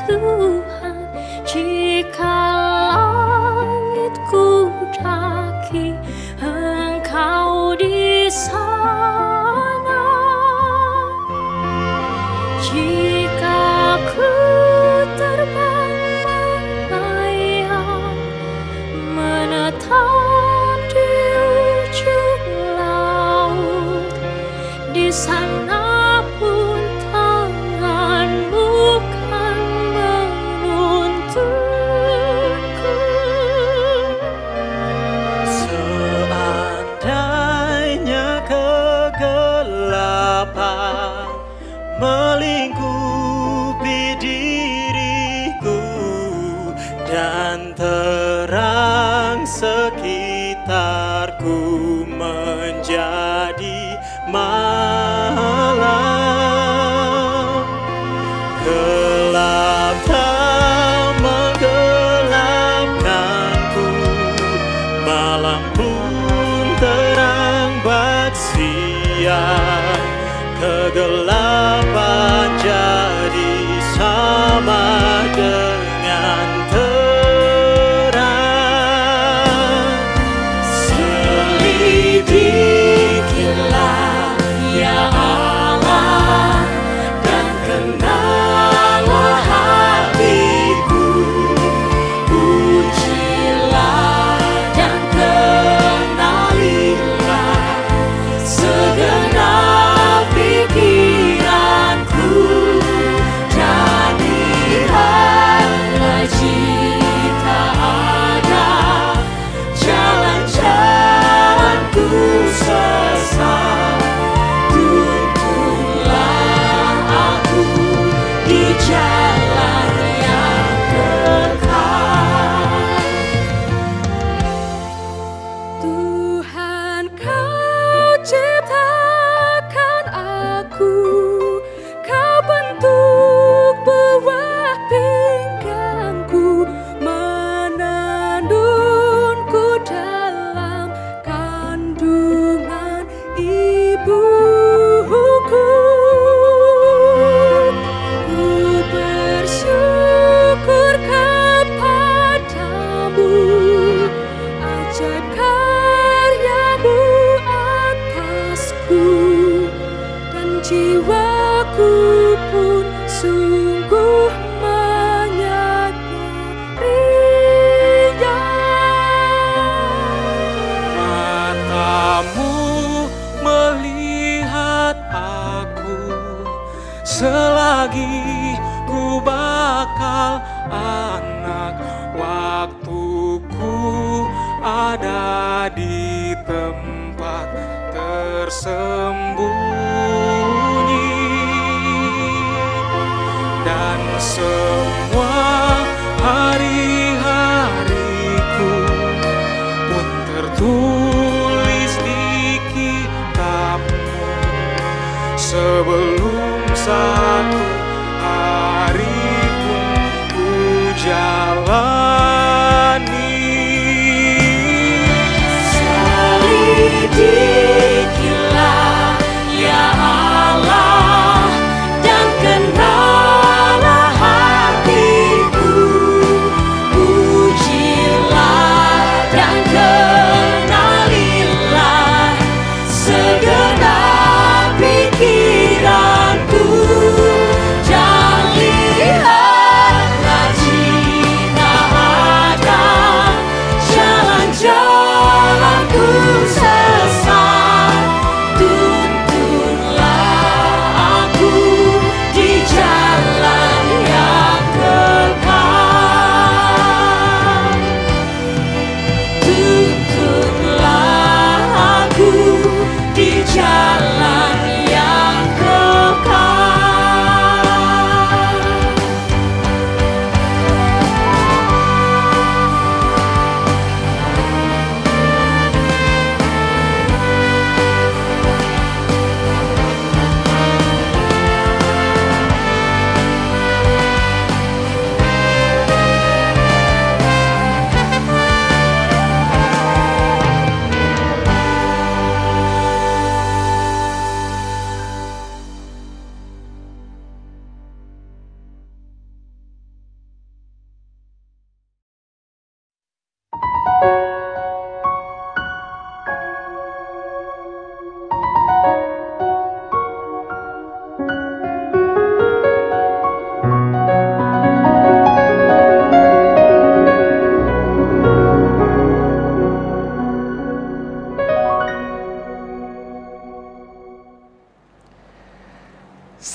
Tuhan, jika langitku daki, Engkau di sana. Jika ku terbang melayang, menetap di ujung laut, di sana pun tanganmu kan menuntunku. Seandainya kegelapan melingkupi diriku dan terang sekitarku menjadi malam, gelap tak menggelapkanku, malam pun terang bak siang, kegelapan jadi sama dengan terang. Selidikilah ya Allah, dan kenallah hatiku, ujilah dan kenalilah segenap pikiranku, dan lihatlah jika ada jalan-jalanku sesat, tuntunlah aku di jalan yang kekal. Tuhan, Kau ciptakan aku, Kau bentuk buah pinggangku, menandungku dalam kandungan ibuku. Ku bersyukur kepadamu, ajaib karyamu atasku, dan jiwaku pun sungguh menyadarinya. Matamu melihat aku selagi ku bakal anak, waktuku ada di tempat tersembunyi, dan semua hari-hariku pun tertulis di kitabmu, sebelum satu hari pun ku jalani. Selidikilah ya Allah, dan kenallah hatiku, ujilah dan kenalilah segenap pikiranku,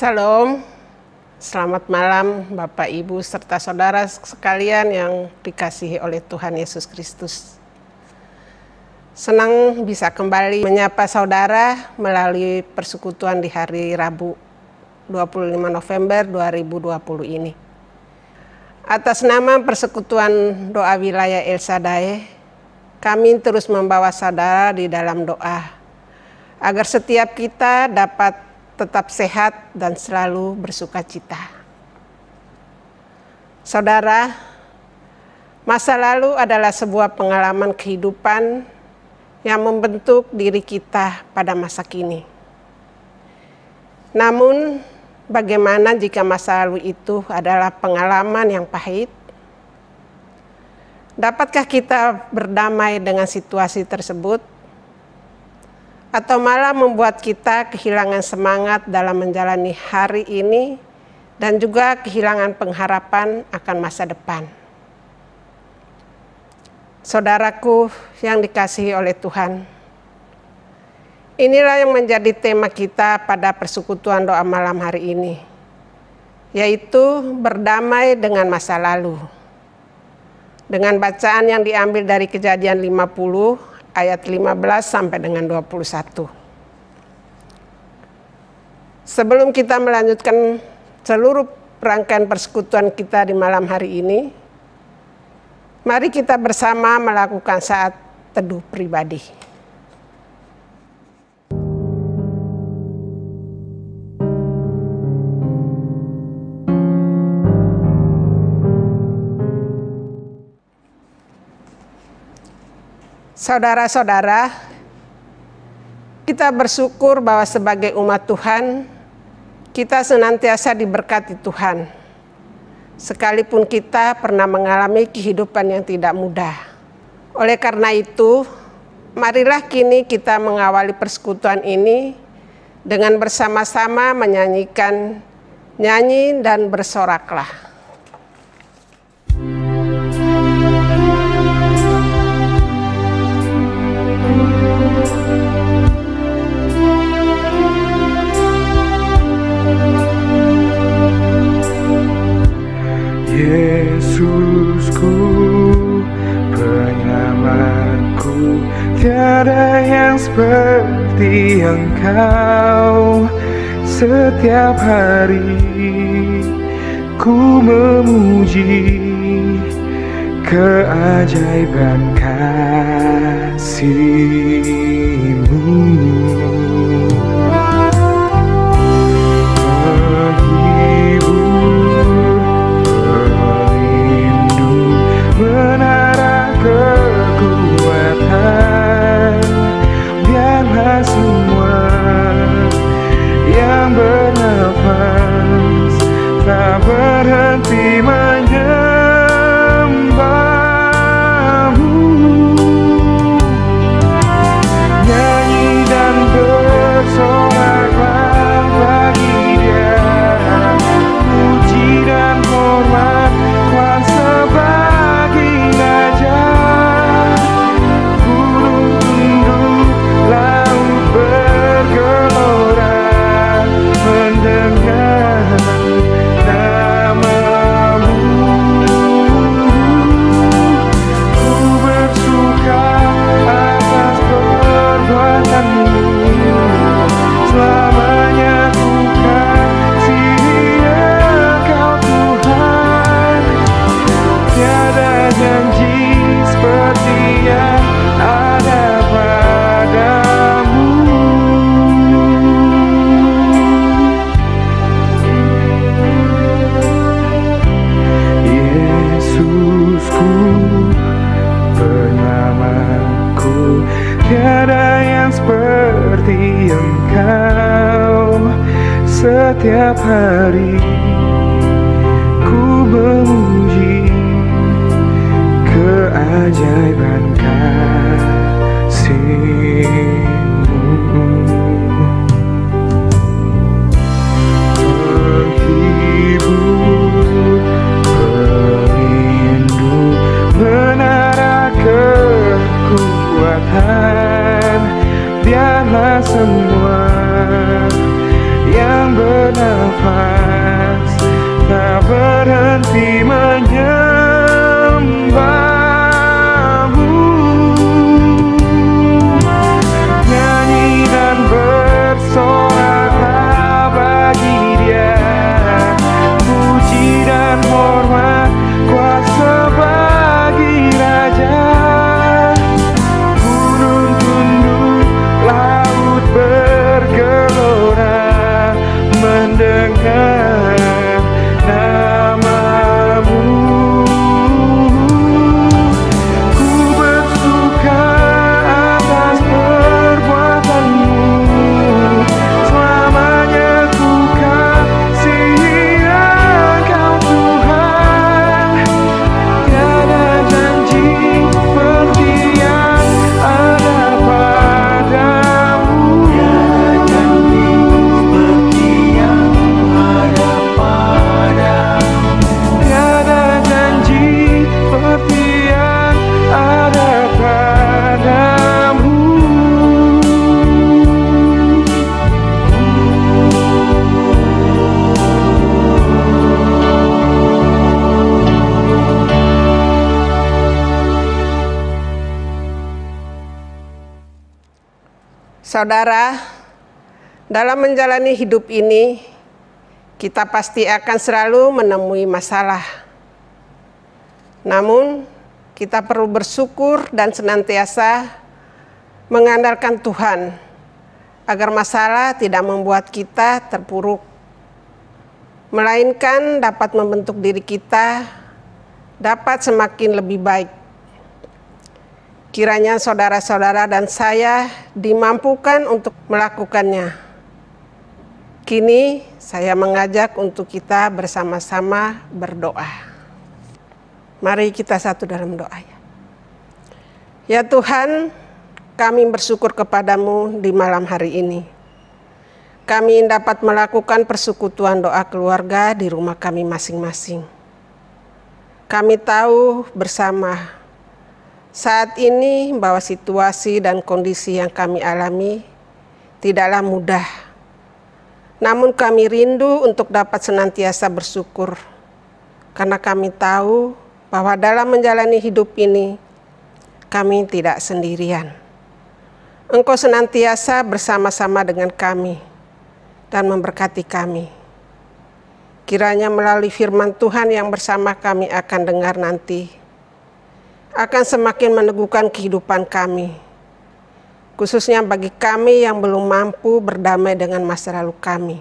Salam, selamat malam Bapak, Ibu, serta saudara sekalian yang dikasihi oleh Tuhan Yesus Kristus. Senang bisa kembali menyapa saudara melalui persekutuan di hari Rabu 25 November 2020 ini. Atas nama Persekutuan Doa Wilayah El Shaddai, kami terus membawa saudara di dalam doa, agar setiap kita dapat tetap sehat dan selalu bersuka cita. Saudara, masa lalu adalah sebuah pengalaman kehidupan yang membentuk diri kita pada masa kini. Namun, bagaimana jika masa lalu itu adalah pengalaman yang pahit? Dapatkah kita berdamai dengan situasi tersebut? Atau malah membuat kita kehilangan semangat dalam menjalani hari ini dan juga kehilangan pengharapan akan masa depan? Saudaraku yang dikasihi oleh Tuhan, inilah yang menjadi tema kita pada persekutuan doa malam hari ini, yaitu berdamai dengan masa lalu. Dengan bacaan yang diambil dari Kejadian 50 ayat 15 sampai dengan 21. Sebelum kita melanjutkan seluruh rangkaian persekutuan kita di malam hari ini, mari kita bersama melakukan saat teduh pribadi. Saudara-saudara, kita bersyukur bahwa sebagai umat Tuhan, kita senantiasa diberkati Tuhan. Sekalipun kita pernah mengalami kehidupan yang tidak mudah. Oleh karena itu, marilah kini kita mengawali persekutuan ini dengan bersama-sama menyanyikan nyanyi dan bersoraklah. Yesusku, penyelamatku, tiada yang seperti Engkau. Setiap hari ku memuji keajaiban kasih-Mu. Biarlah semua yang bernafas tak berhenti menyembah-Mu. Nyanyi dan bersoraklah bagi Dia, puji dan hormat kuasa bagi Raja. Setiap hari ku memuji keajaiban kasih-Mu. Penghibur, pelindung, menara kekuatan, biarlah semua yang bernafas berhenti menyembahmu. Nyanyi dan bersoraklah bagi Dia, puji dan hormat kuasa bagi Raja. Gunung tunduk, laut bergelora mendengar namamu. Ku bersuka atas perbuatanmu, selamanya ku kasihi Engkau Tuhan. Tiada janji seperti yang ada padamu. Tiada janji seperti yang ada padamu. Tiada janji seperti yang ada padamu. Saudara, dalam menjalani hidup ini, kita pasti akan selalu menemui masalah. Namun, kita perlu bersyukur dan senantiasa mengandalkan Tuhan, agar masalah tidak membuat kita terpuruk, melainkan dapat membentuk diri kita dapat semakin lebih baik. Kiranya saudara-saudara dan saya dimampukan untuk melakukannya. Kini saya mengajak untuk kita bersama-sama berdoa. Mari kita satu dalam doa ya. Ya Tuhan, kami bersyukur kepadamu di malam hari ini. Kami dapat melakukan persekutuan doa keluarga di rumah kami masing-masing. Kami tahu bersama saat ini bahwa situasi dan kondisi yang kami alami tidaklah mudah. Namun kami rindu untuk dapat senantiasa bersyukur, karena kami tahu bahwa dalam menjalani hidup ini kami tidak sendirian. Engkau senantiasa bersama-sama dengan kami dan memberkati kami. Kiranya melalui firman Tuhan yang bersama kami akan dengar nanti, akan semakin meneguhkan kehidupan kami, khususnya bagi kami yang belum mampu berdamai dengan masa lalu kami.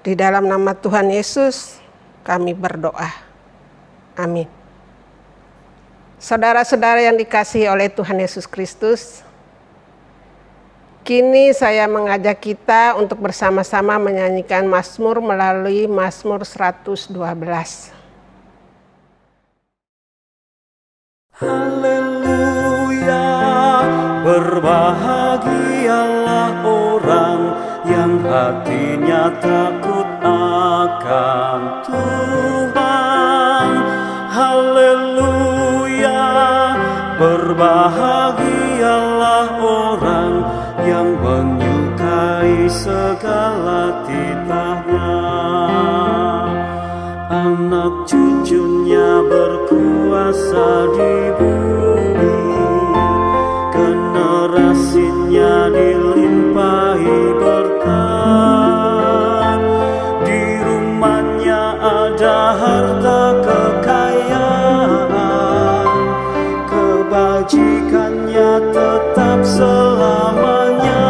Di dalam nama Tuhan Yesus kami berdoa. Amin. Saudara-saudara yang dikasihi oleh Tuhan Yesus Kristus, kini saya mengajak kita untuk bersama-sama menyanyikan Mazmur melalui Mazmur 112. Haleluya, berbahagialah orang yang hatinya takut akan Tuhan. Haleluya, berbahagialah orang yang menyukai segala titahnya. Anak cucunya berkuasa di bumi, generasinya dilimpahi berkat. Di rumahnya ada harta kekayaan, kebajikannya tetap selamanya.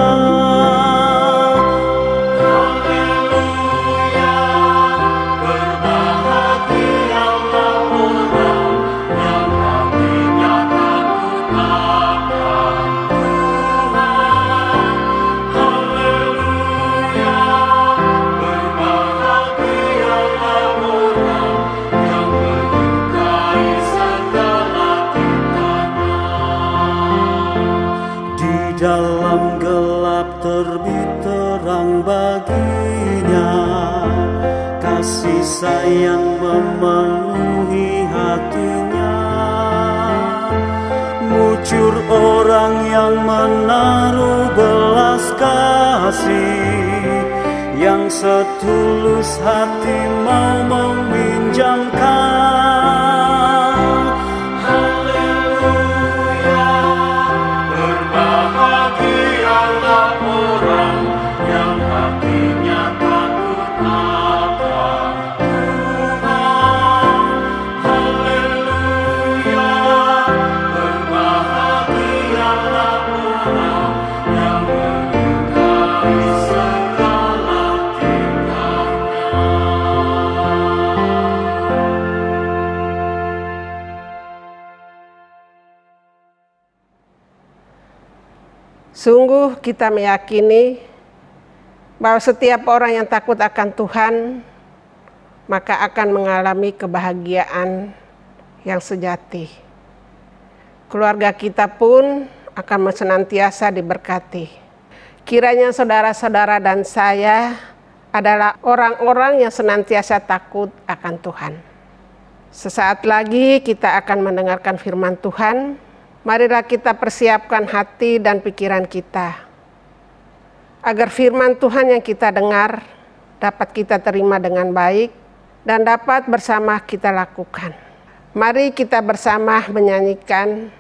Dalam gelap terbit terang baginya, kasih sayang memenuhi hatinya. Muncul orang yang menaruh belas kasih, yang setulus hati mau Sungguh kita meyakini bahwa setiap orang yang takut akan Tuhan maka akan mengalami kebahagiaan yang sejati. Keluarga kita pun akan senantiasa diberkati. Kiranya saudara-saudara dan saya adalah orang-orang yang senantiasa takut akan Tuhan. Sesaat lagi kita akan mendengarkan firman Tuhan. Marilah kita persiapkan hati dan pikiran kita, agar firman Tuhan yang kita dengar dapat kita terima dengan baik dan dapat bersama kita lakukan. Mari kita bersama menyanyikan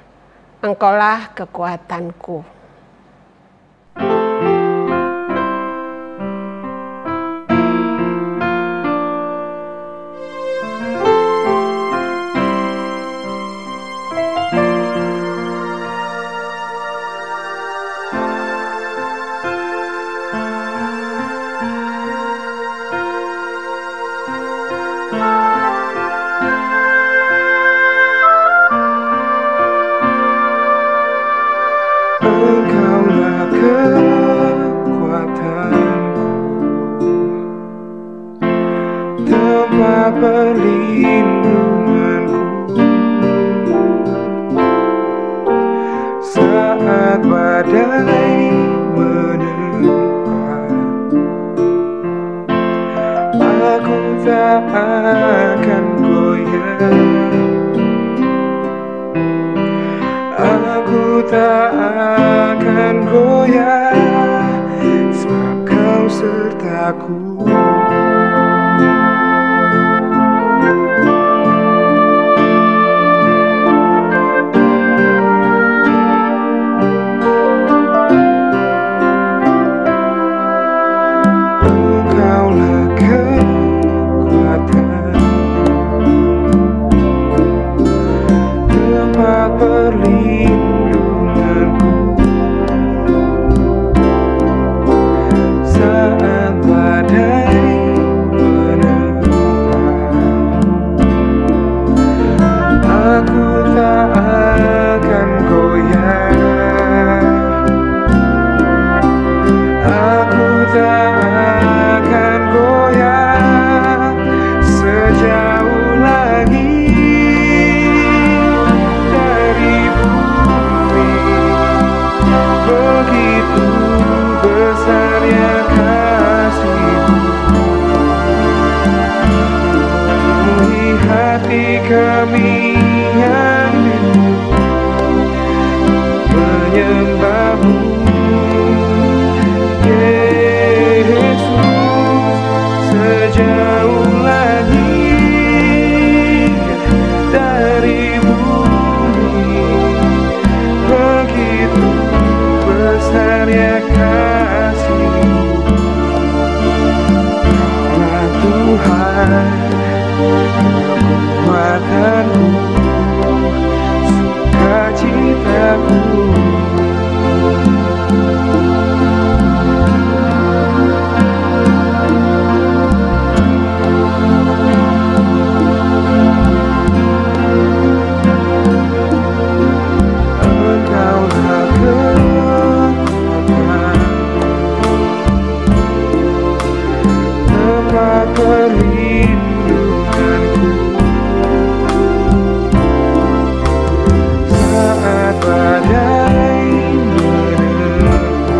Engkaulah Kekuatanku. Engkaulah kekuatanku, tempat perlindunganku, saat badai menerpa, aku tak akan goyah. Aku tak akan goyah, sebab Kau sertaku. Engkaulah kekuatan, tempat perlindunganku, saat badai menerpa, aku tak akan goyah, aku tak akan goyah, sejauh langit dari bumi, begitu besarnya kasih-Mu, penuhi hati kami yang rindu menyembah-Mu, Yesus, sejauh langit dari bumi, begitu besarnya kasih-Mu. Kaulah Tuhan, kekuatanku, sukacitaku. Engkaulah kekuatan, tempat perlindunganku, saat badai menerpa,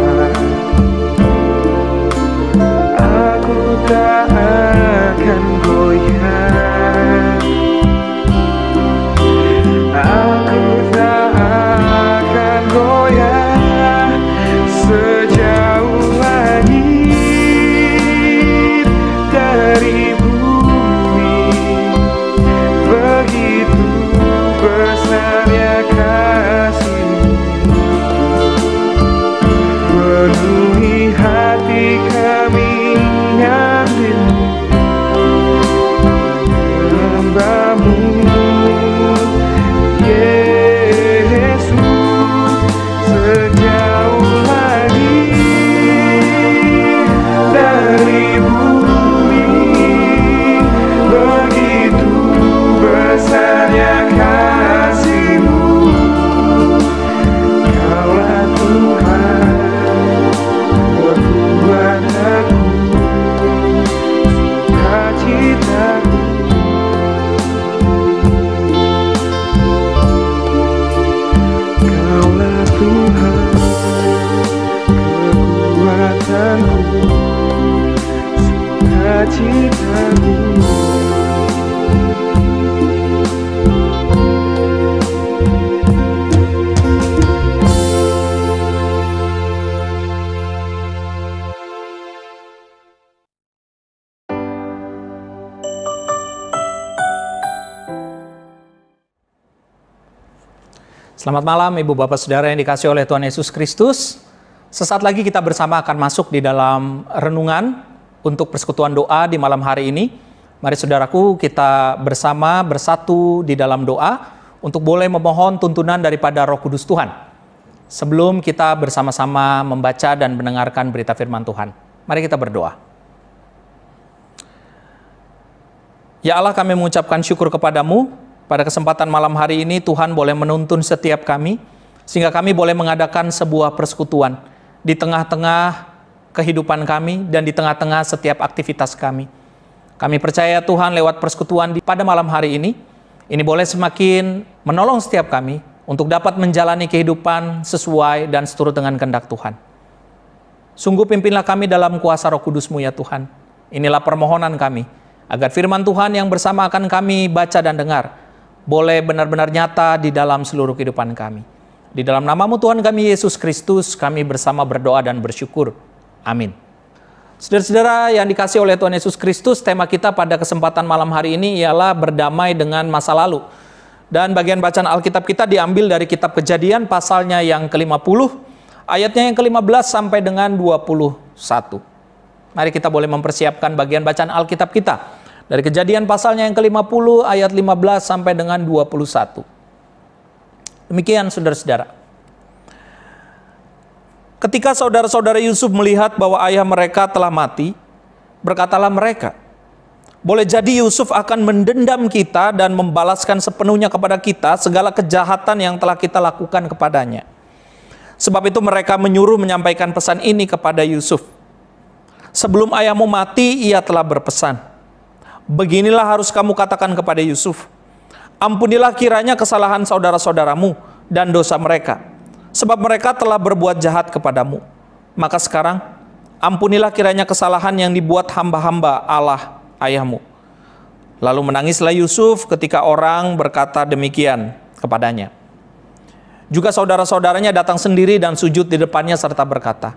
aku tak akan goyah, aku tak akan goyah, sejauh langit dari bumi, begitu besarnya kasih-Mu, penuhi hati kami yang rindu menyembah-Mu, Yesus, sejauh langit dari bumi, begitu besarnya kasih-Mu, Selamat malam Ibu Bapak Saudara yang dikasihi oleh Tuhan Yesus Kristus. Sesaat lagi kita bersama akan masuk di dalam renungan untuk persekutuan doa di malam hari ini. Mari saudaraku, kita bersama bersatu di dalam doa untuk boleh memohon tuntunan daripada Roh Kudus Tuhan. Sebelum kita bersama-sama membaca dan mendengarkan berita firman Tuhan, mari kita berdoa. Ya Allah, kami mengucapkan syukur kepadamu. Pada kesempatan malam hari ini Tuhan boleh menuntun setiap kami, sehingga kami boleh mengadakan sebuah persekutuan di tengah-tengah kehidupan kami dan di tengah-tengah setiap aktivitas kami. Kami percaya Tuhan lewat persekutuan pada malam hari ini boleh semakin menolong setiap kami untuk dapat menjalani kehidupan sesuai dan seturut dengan kehendak Tuhan. Sungguh pimpinlah kami dalam kuasa Roh Kudus-Mu ya Tuhan. Inilah permohonan kami, agar firman Tuhan yang bersama akan kami baca dan dengar boleh benar-benar nyata di dalam seluruh kehidupan kami. Di dalam nama-Mu Tuhan kami Yesus Kristus, kami bersama berdoa dan bersyukur. Amin. Saudara-saudara yang dikasihi oleh Tuhan Yesus Kristus, tema kita pada kesempatan malam hari ini ialah berdamai dengan masa lalu. Dan bagian bacaan Alkitab kita diambil dari kitab Kejadian pasalnya yang ke-50, ayatnya yang ke-15 sampai dengan 21. Mari kita boleh mempersiapkan bagian bacaan Alkitab kita. Dari Kejadian pasalnya yang ke-50 ayat 15 sampai dengan 21. Demikian saudara-saudara. Ketika saudara-saudara Yusuf melihat bahwa ayah mereka telah mati, berkatalah mereka, boleh jadi Yusuf akan mendendam kita dan membalaskan sepenuhnya kepada kita segala kejahatan yang telah kita lakukan kepadanya. Sebab itu mereka menyuruh menyampaikan pesan ini kepada Yusuf. Sebelum ayahmu mati, ia telah berpesan, beginilah harus kamu katakan kepada Yusuf, ampunilah kiranya kesalahan saudara-saudaramu dan dosa mereka, sebab mereka telah berbuat jahat kepadamu. Maka sekarang, ampunilah kiranya kesalahan yang dibuat hamba-hamba Allah ayahmu. Lalu menangislah Yusuf ketika orang berkata demikian kepadanya. Juga saudara-saudaranya datang sendiri dan sujud di depannya serta berkata,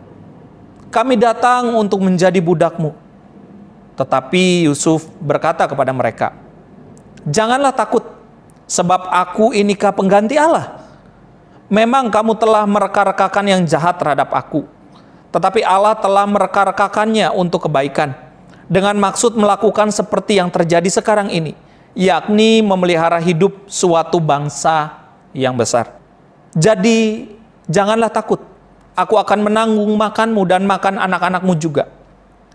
kami datang untuk menjadi budakmu. Tetapi Yusuf berkata kepada mereka, janganlah takut, sebab aku inikah pengganti Allah. Memang kamu telah mereka-rekakan yang jahat terhadap aku, tetapi Allah telah mereka-rekakannya untuk kebaikan, dengan maksud melakukan seperti yang terjadi sekarang ini, yakni memelihara hidup suatu bangsa yang besar. Jadi janganlah takut, aku akan menanggung makanmu dan makan anak-anakmu juga.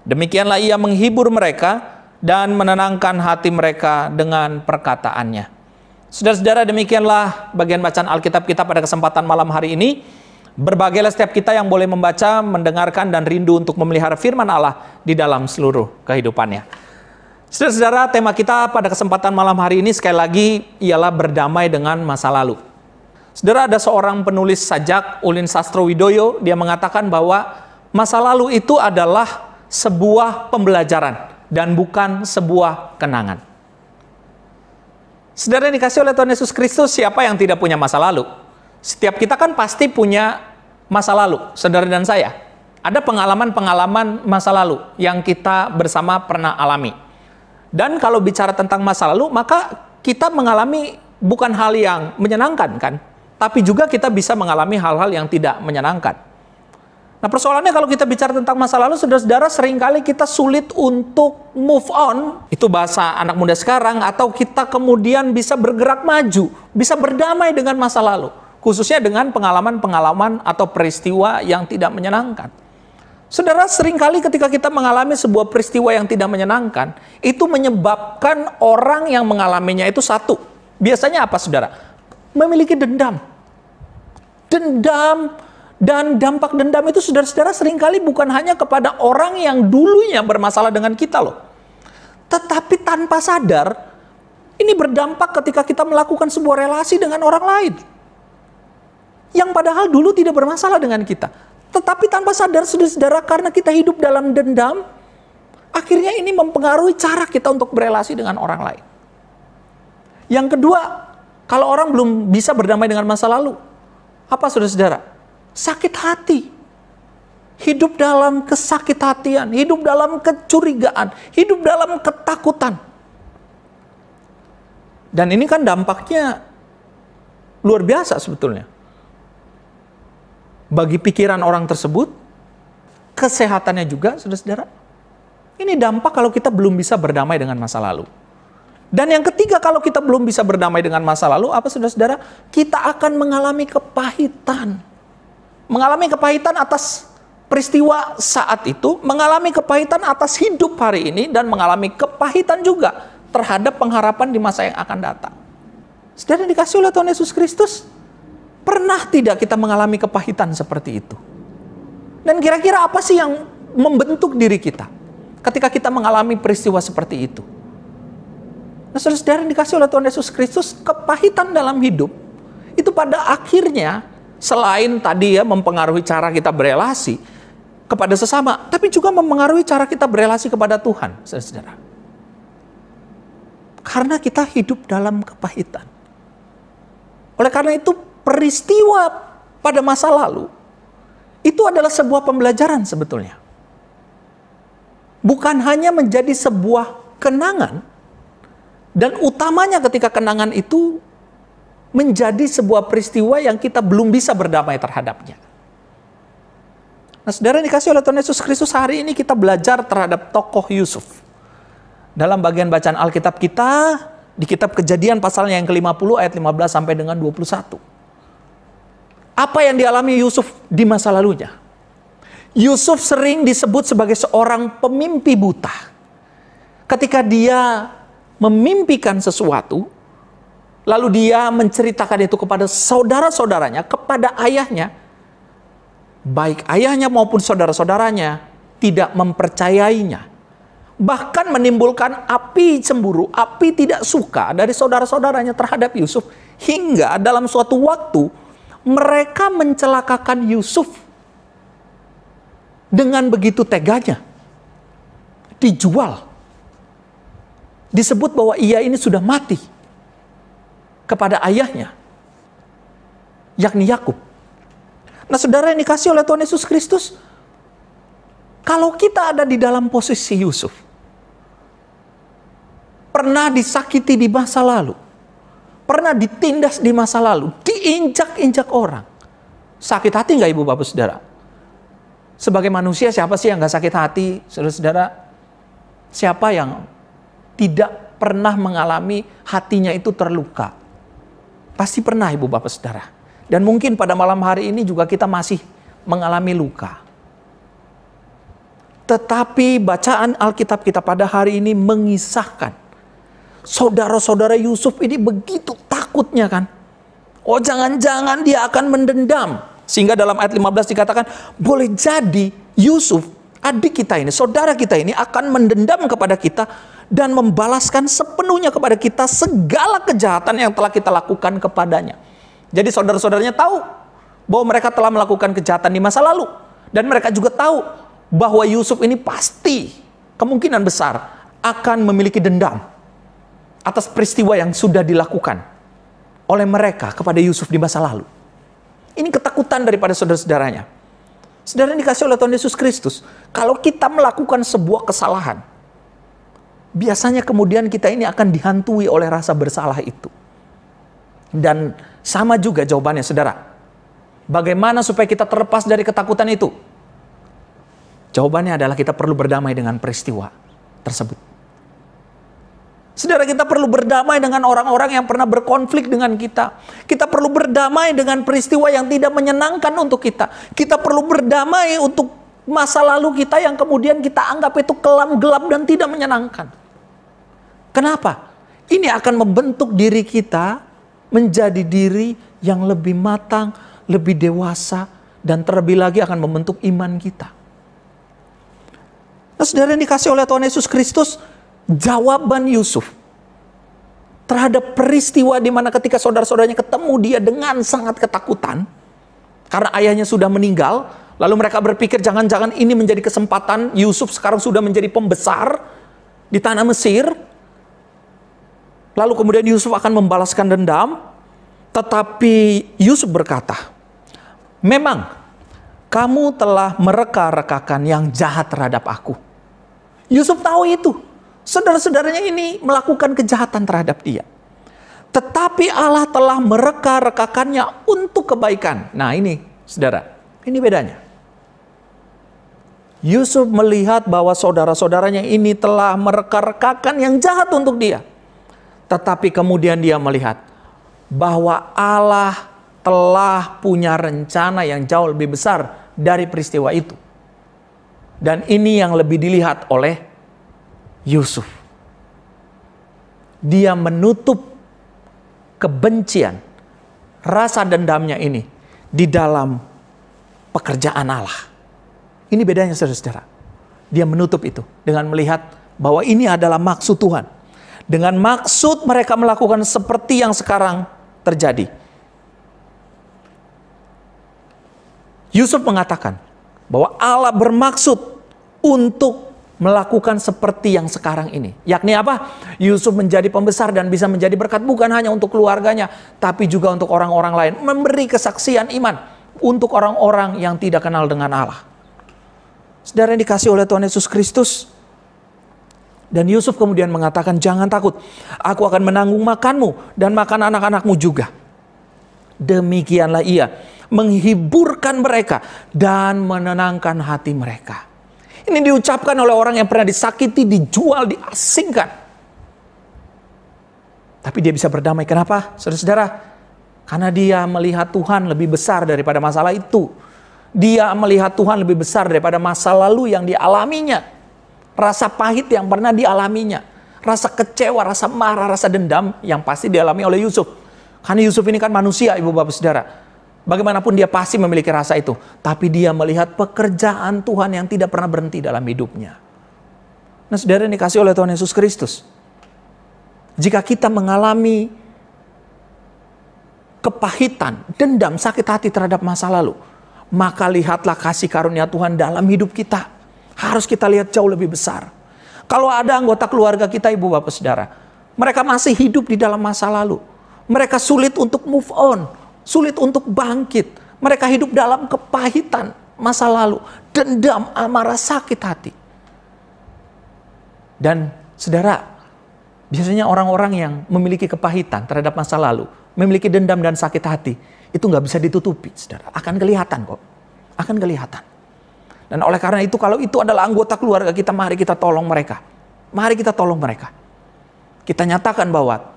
Demikianlah ia menghibur mereka dan menenangkan hati mereka dengan perkataannya. Saudara-saudara, demikianlah bagian bacaan Alkitab kita pada kesempatan malam hari ini. Berbahagialah setiap kita yang boleh membaca, mendengarkan, dan rindu untuk memelihara firman Allah di dalam seluruh kehidupannya. Saudara-saudara, tema kita pada kesempatan malam hari ini sekali lagi ialah berdamai dengan masa lalu. Saudara, ada seorang penulis sajak, Ulin Sastrowidoyo, dia mengatakan bahwa masa lalu itu adalah sebuah pembelajaran dan bukan sebuah kenangan. Saudara yang dikasihi oleh Tuhan Yesus Kristus, siapa yang tidak punya masa lalu? Setiap kita kan pasti punya masa lalu, saudara dan saya. Ada pengalaman-pengalaman masa lalu yang kita bersama pernah alami. Dan kalau bicara tentang masa lalu, maka kita mengalami bukan hal yang menyenangkan kan? Tapi juga kita bisa mengalami hal-hal yang tidak menyenangkan. Nah, persoalannya kalau kita bicara tentang masa lalu, saudara-saudara, seringkali kita sulit untuk move on. Itu bahasa anak muda sekarang, atau kita kemudian bisa bergerak maju, bisa berdamai dengan masa lalu. Khususnya dengan pengalaman-pengalaman atau peristiwa yang tidak menyenangkan. Saudara, seringkali ketika kita mengalami sebuah peristiwa yang tidak menyenangkan, itu menyebabkan orang yang mengalaminya itu satu. Biasanya apa, saudara? Memiliki dendam. Dan dampak dendam itu saudara-saudara seringkali bukan hanya kepada orang yang dulunya bermasalah dengan kita loh. Tetapi tanpa sadar, ini berdampak ketika kita melakukan sebuah relasi dengan orang lain. Yang padahal dulu tidak bermasalah dengan kita. Tetapi tanpa sadar saudara-saudara, karena kita hidup dalam dendam, akhirnya ini mempengaruhi cara kita untuk berelasi dengan orang lain. Yang kedua, kalau orang belum bisa berdamai dengan masa lalu, apa saudara-saudara? Sakit hati, hidup dalam kesakit-hatian, hidup dalam kecurigaan, hidup dalam ketakutan. Dan ini kan dampaknya luar biasa sebetulnya. Bagi pikiran orang tersebut, kesehatannya juga, saudara-saudara. Ini dampak kalau kita belum bisa berdamai dengan masa lalu. Dan yang ketiga, kalau kita belum bisa berdamai dengan masa lalu, apa saudara-saudara? Kita akan mengalami kepahitan. Mengalami kepahitan atas peristiwa saat itu, mengalami kepahitan atas hidup hari ini, dan mengalami kepahitan juga terhadap pengharapan di masa yang akan datang. Saudara yang dikasihi oleh Tuhan Yesus Kristus, pernah tidak kita mengalami kepahitan seperti itu? Dan kira-kira apa sih yang membentuk diri kita ketika kita mengalami peristiwa seperti itu? Nah, saudara yang dikasihi oleh Tuhan Yesus Kristus, kepahitan dalam hidup itu pada akhirnya selain tadi ya mempengaruhi cara kita berelasi kepada sesama, tapi juga mempengaruhi cara kita berelasi kepada Tuhan, saudara. Karena kita hidup dalam kepahitan. Oleh karena itu, peristiwa pada masa lalu itu adalah sebuah pembelajaran sebetulnya. Bukan hanya menjadi sebuah kenangan, dan utamanya ketika kenangan itu menjadi sebuah peristiwa yang kita belum bisa berdamai terhadapnya. Nah, saudara yang dikasihi oleh Tuhan Yesus Kristus, hari ini kita belajar terhadap tokoh Yusuf. Dalam bagian bacaan Alkitab kita, di kitab Kejadian pasalnya yang ke-50 ayat 15 sampai dengan 21. Apa yang dialami Yusuf di masa lalunya? Yusuf sering disebut sebagai seorang pemimpi buta. Ketika dia memimpikan sesuatu, lalu dia menceritakan itu kepada saudara-saudaranya, kepada ayahnya, baik ayahnya maupun saudara-saudaranya tidak mempercayainya. Bahkan menimbulkan api cemburu, api tidak suka dari saudara-saudaranya terhadap Yusuf. Hingga dalam suatu waktu mereka mencelakakan Yusuf dengan begitu teganya. Dijual. Disebut bahwa ia ini sudah mati kepada ayahnya, yakni Yakub. Nah, saudara yang dikasihi oleh Tuhan Yesus Kristus, kalau kita ada di dalam posisi Yusuf, pernah disakiti di masa lalu, pernah ditindas di masa lalu, diinjak-injak orang, sakit hati nggak ibu bapak saudara? Sebagai manusia siapa sih yang nggak sakit hati, saudara-saudara? Siapa yang tidak pernah mengalami hatinya itu terluka? Pasti pernah ibu bapak saudara. Dan mungkin pada malam hari ini juga kita masih mengalami luka. Tetapi bacaan Alkitab kita pada hari ini mengisahkan saudara-saudara Yusuf ini begitu takutnya kan. Oh, jangan-jangan dia akan mendendam. Sehingga dalam ayat 15 dikatakan, boleh jadi Yusuf, adik kita ini, saudara kita ini akan mendendam kepada kita dan membalaskan sepenuhnya kepada kita segala kejahatan yang telah kita lakukan kepadanya. Jadi saudara-saudaranya tahu bahwa mereka telah melakukan kejahatan di masa lalu. Dan mereka juga tahu bahwa Yusuf ini pasti kemungkinan besar akan memiliki dendam atas peristiwa yang sudah dilakukan oleh mereka kepada Yusuf di masa lalu. Ini ketakutan daripada saudara-saudaranya. Saudara yang dikasihi oleh Tuhan Yesus Kristus, kalau kita melakukan sebuah kesalahan, biasanya kemudian kita ini akan dihantui oleh rasa bersalah itu. Dan sama juga jawabannya, saudara. Bagaimana supaya kita terlepas dari ketakutan itu? Jawabannya adalah kita perlu berdamai dengan peristiwa tersebut. Saudara, kita perlu berdamai dengan orang-orang yang pernah berkonflik dengan kita. Kita perlu berdamai dengan peristiwa yang tidak menyenangkan untuk kita. Kita perlu berdamai untuk masa lalu kita yang kemudian kita anggap itu kelam, gelap, dan tidak menyenangkan. Kenapa? Ini akan membentuk diri kita menjadi diri yang lebih matang, lebih dewasa, dan terlebih lagi akan membentuk iman kita. Nah, saudara yang dikasihi oleh Tuhan Yesus Kristus, jawaban Yusuf terhadap peristiwa di mana ketika saudara-saudaranya ketemu dia dengan sangat ketakutan karena ayahnya sudah meninggal, lalu mereka berpikir jangan-jangan ini menjadi kesempatan Yusuf sekarang sudah menjadi pembesar di tanah Mesir. Lalu kemudian Yusuf akan membalaskan dendam, tetapi Yusuf berkata, memang kamu telah mereka-rekakan yang jahat terhadap aku. Yusuf tahu itu. Saudara-saudaranya ini melakukan kejahatan terhadap dia. tetapi Allah telah mereka-rekakannya untuk kebaikan. Nah ini, saudara, ini bedanya. Yusuf melihat bahwa saudara-saudaranya ini telah mereka-rekakan yang jahat untuk dia. Tetapi kemudian dia melihat bahwa Allah telah punya rencana yang jauh lebih besar dari peristiwa itu. Dan ini yang lebih dilihat oleh Yusuf. Dia menutup kebencian, rasa dendamnya ini di dalam pekerjaan Allah. Ini bedanya saudara-saudara. Dia menutup itu dengan melihat bahwa ini adalah maksud Tuhan. Dengan maksud mereka melakukan seperti yang sekarang terjadi. Yusuf mengatakan bahwa Allah bermaksud untuk melakukan seperti yang sekarang ini. Yakni apa? Yusuf menjadi pembesar dan bisa menjadi berkat bukan hanya untuk keluarganya, tapi juga untuk orang-orang lain. Memberi kesaksian iman untuk orang-orang yang tidak kenal dengan Allah. Saudara yang dikasihi oleh Tuhan Yesus Kristus. Dan Yusuf kemudian mengatakan, jangan takut, aku akan menanggung makanmu dan makan anak-anakmu juga. Demikianlah ia menghiburkan mereka dan menenangkan hati mereka. Ini diucapkan oleh orang yang pernah disakiti, dijual, diasingkan. Tapi dia bisa berdamai. Kenapa? Saudara-saudara, karena dia melihat Tuhan lebih besar daripada masalah itu. Dia melihat Tuhan lebih besar daripada masa lalu yang dialaminya. Rasa pahit yang pernah dialaminya. Rasa kecewa, rasa marah, rasa dendam yang pasti dialami oleh Yusuf. Karena Yusuf ini kan manusia, ibu bapak saudara. Bagaimanapun dia pasti memiliki rasa itu. Tapi dia melihat pekerjaan Tuhan yang tidak pernah berhenti dalam hidupnya. Nah saudara yang dikasih oleh Tuhan Yesus Kristus. Jika kita mengalami kepahitan, dendam, sakit hati terhadap masa lalu. Maka lihatlah kasih karunia Tuhan dalam hidup kita. Harus kita lihat jauh lebih besar. Kalau ada anggota keluarga kita, ibu bapak saudara, mereka masih hidup di dalam masa lalu. Mereka sulit untuk move on, sulit untuk bangkit. Mereka hidup dalam kepahitan masa lalu, dendam, amarah, sakit hati. Dan saudara, biasanya orang-orang yang memiliki kepahitan terhadap masa lalu, memiliki dendam dan sakit hati, itu nggak bisa ditutupi, saudara. Akan kelihatan kok, akan kelihatan. Dan oleh karena itu, kalau itu adalah anggota keluarga kita, mari kita tolong mereka. Mari kita tolong mereka. Kita nyatakan bahwa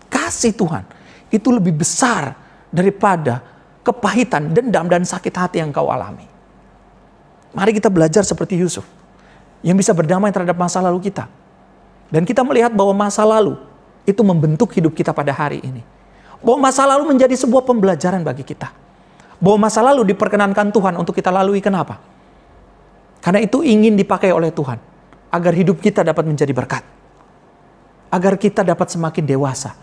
kasih Tuhan itu lebih besar daripada kepahitan, dendam, dan sakit hati yang kau alami. Mari kita belajar seperti Yusuf, yang bisa berdamai terhadap masa lalu kita. Dan kita melihat bahwa masa lalu itu membentuk hidup kita pada hari ini. Bahwa masa lalu menjadi sebuah pembelajaran bagi kita. Bahwa masa lalu diperkenankan Tuhan untuk kita lalui. Kenapa? Karena itu ingin dipakai oleh Tuhan. Agar hidup kita dapat menjadi berkat. Agar kita dapat semakin dewasa.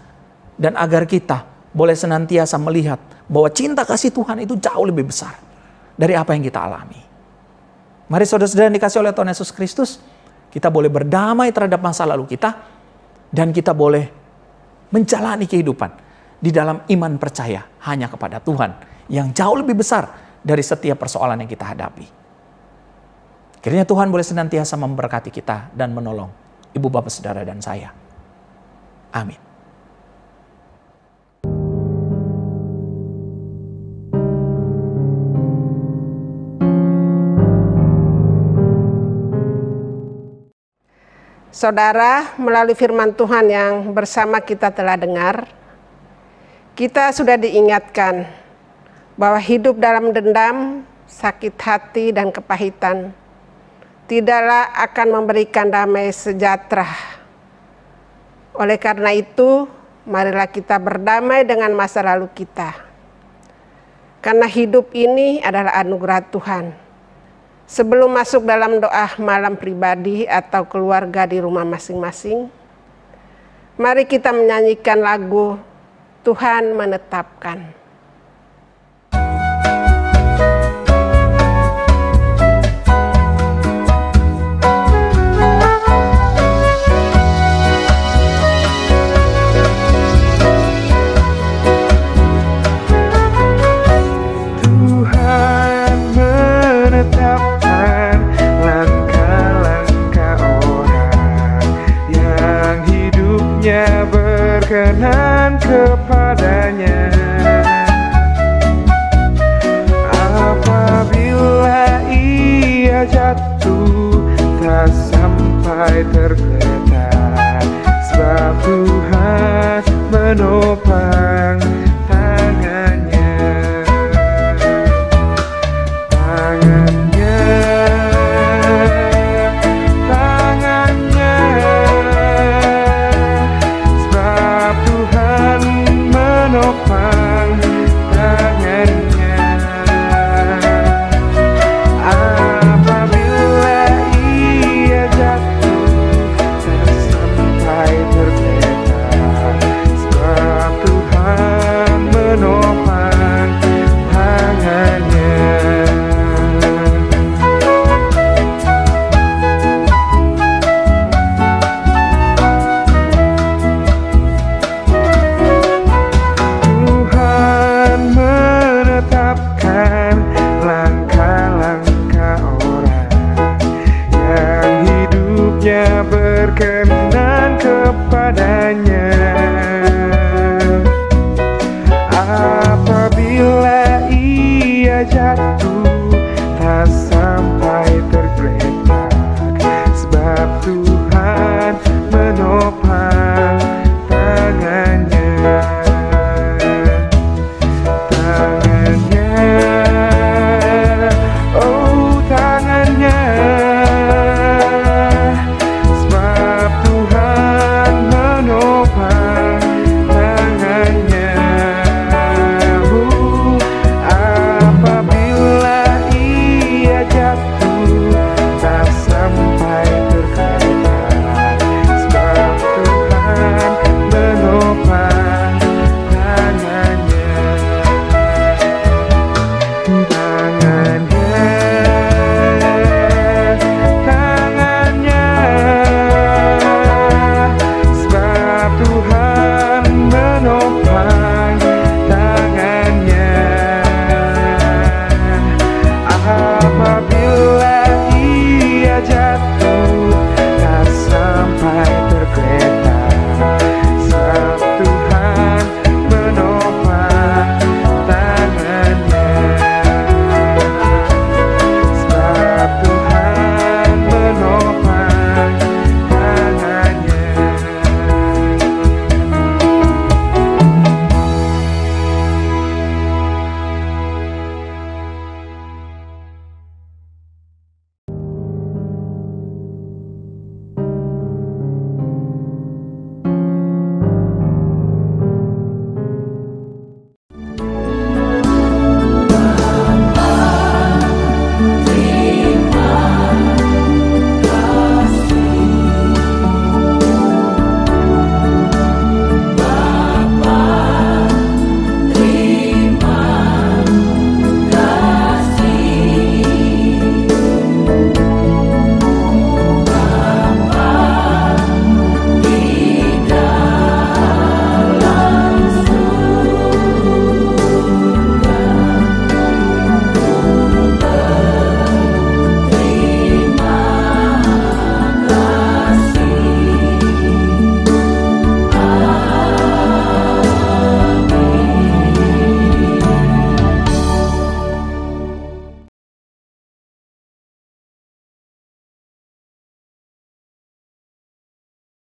Dan agar kita boleh senantiasa melihat bahwa cinta kasih Tuhan itu jauh lebih besar dari apa yang kita alami. Mari saudara-saudara yang dikasih oleh Tuhan Yesus Kristus, kita boleh berdamai terhadap masa lalu kita. Dan kita boleh menjalani kehidupan di dalam iman percaya hanya kepada Tuhan yang jauh lebih besar dari setiap persoalan yang kita hadapi. Kiranya Tuhan boleh senantiasa memberkati kita dan menolong ibu bapak saudara dan saya. Amin. Saudara, melalui firman Tuhan yang bersama kita telah dengar, kita sudah diingatkan bahwa hidup dalam dendam, sakit hati, dan kepahitan tidaklah akan memberikan damai sejahtera. Oleh karena itu, marilah kita berdamai dengan masa lalu kita. Karena hidup ini adalah anugerah Tuhan. Sebelum masuk dalam doa malam pribadi atau keluarga di rumah masing-masing, mari kita menyanyikan lagu Tuhan Menetapkan. Langkah-langkah orang yang hidupnya berkenan kepadanya. Apabila ia jatuh tak sampai tergeletak, sebab Tuhan menopang